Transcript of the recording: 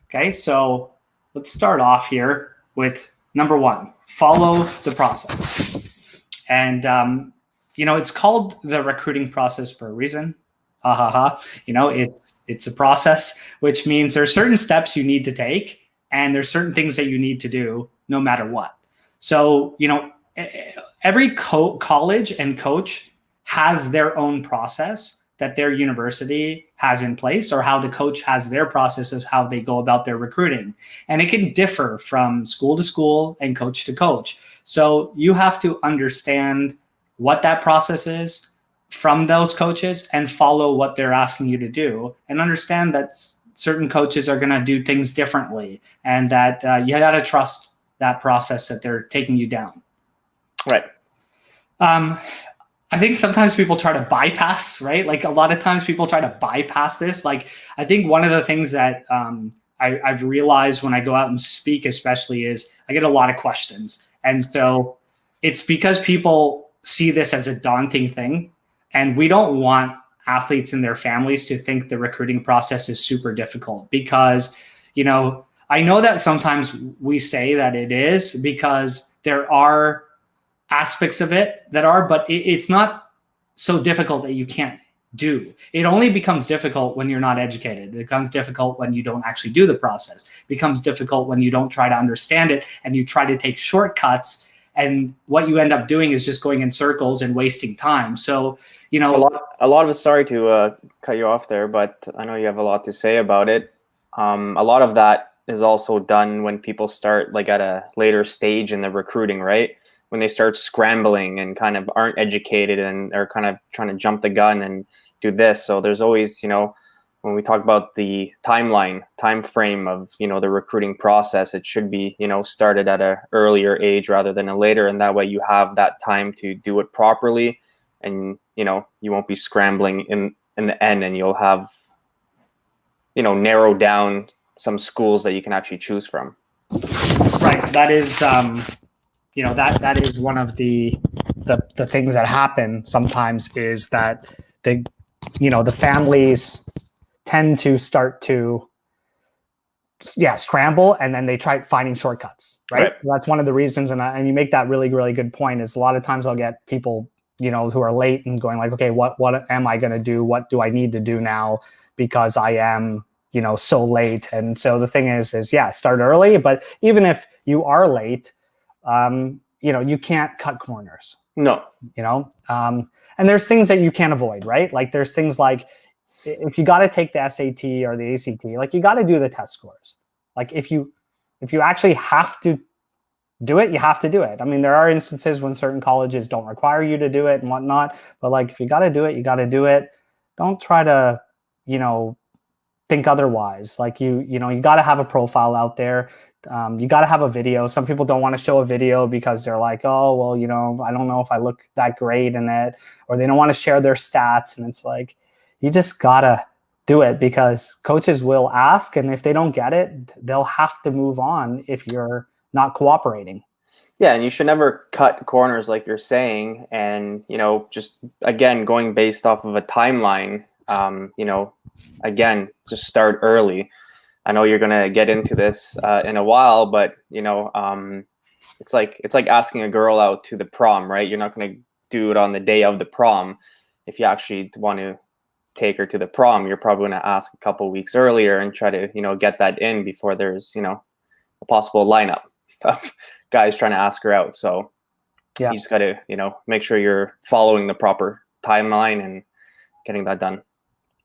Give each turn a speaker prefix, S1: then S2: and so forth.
S1: Okay, so let's start off here with number one, follow the process. And, it's called the recruiting process for a reason. Ha ha ha. It's a process, which means there are certain steps you need to take and there's certain things that you need to do no matter what. So, every college and coach has their own process that their university has in place, or how the coach has their process of how they go about their recruiting. And it can differ from school to school and coach to coach. So you have to understand what that process is from those coaches and follow what they're asking you to do, and understand that certain coaches are going to do things differently, and that you got to trust that process that they're taking you down.
S2: Right.
S1: I think sometimes people try to bypass, right? Like a lot of times people try to bypass this. Like I think one of the things that I've realized when I go out and speak, especially, is I get a lot of questions. And so it's because people see this as a daunting thing. And we don't want athletes and their families to think the recruiting process is super difficult, because, I know that sometimes we say that it is, because there are aspects of it that are, but it's not so difficult that you can't do. It only becomes difficult when you're not educated. It becomes difficult when you don't actually do the process. It becomes difficult when you don't try to understand it and you try to take shortcuts. And what you end up doing is just going in circles and wasting time. So,
S2: a lot of it, sorry to cut you off there, but I know you have a lot to say about it. A lot of that is also done when people start like at a later stage in the recruiting, right? When they start scrambling and kind of aren't educated and are kind of trying to jump the gun and do this. So there's always, when we talk about the time frame of, the recruiting process, it should be, started at an earlier age rather than a later. And that way you have that time to do it properly, and, you won't be scrambling in the end, and you'll have, narrow down some schools that you can actually choose from.
S1: Right. That is, that is one of the things that happen sometimes, is that the families tend to start to scramble, and then they try finding shortcuts, right? That's one of the reasons. And you make that really, really good point, is a lot of times I'll get people, who are late and going like, okay, what am I going to do? What do I need to do now? Because I am, so late. And so the thing is start early, but even if you are late, you can't cut corners.
S2: No.
S1: And there's things that you can't avoid, right? Like there's things like, if you got to take the SAT or the ACT, like you got to do the test scores. Like if you actually have to do it, you have to do it. I mean, there are instances when certain colleges don't require you to do it and whatnot, but like if you got to do it, you got to do it. Don't try to, think otherwise. Like you got to have a profile out there. You got to have a video. Some people don't want to show a video because they're like, oh, well, I don't know if I look that great in it, or they don't want to share their stats. And it's like, you just got to do it, because coaches will ask. And if they don't get it, they'll have to move on if you're not cooperating.
S2: Yeah. And you should never cut corners, like you're saying. And, just again, going based off of a timeline, again, just start early. I know you're going to get into this in a while, but it's like asking a girl out to the prom, right? You're not going to do it on the day of the prom. If you actually want to take her to the prom, you're probably going to ask a couple weeks earlier and try to, get that in before there's, a possible lineup of guys trying to ask her out. So you just got to, make sure you're following the proper timeline and getting that done.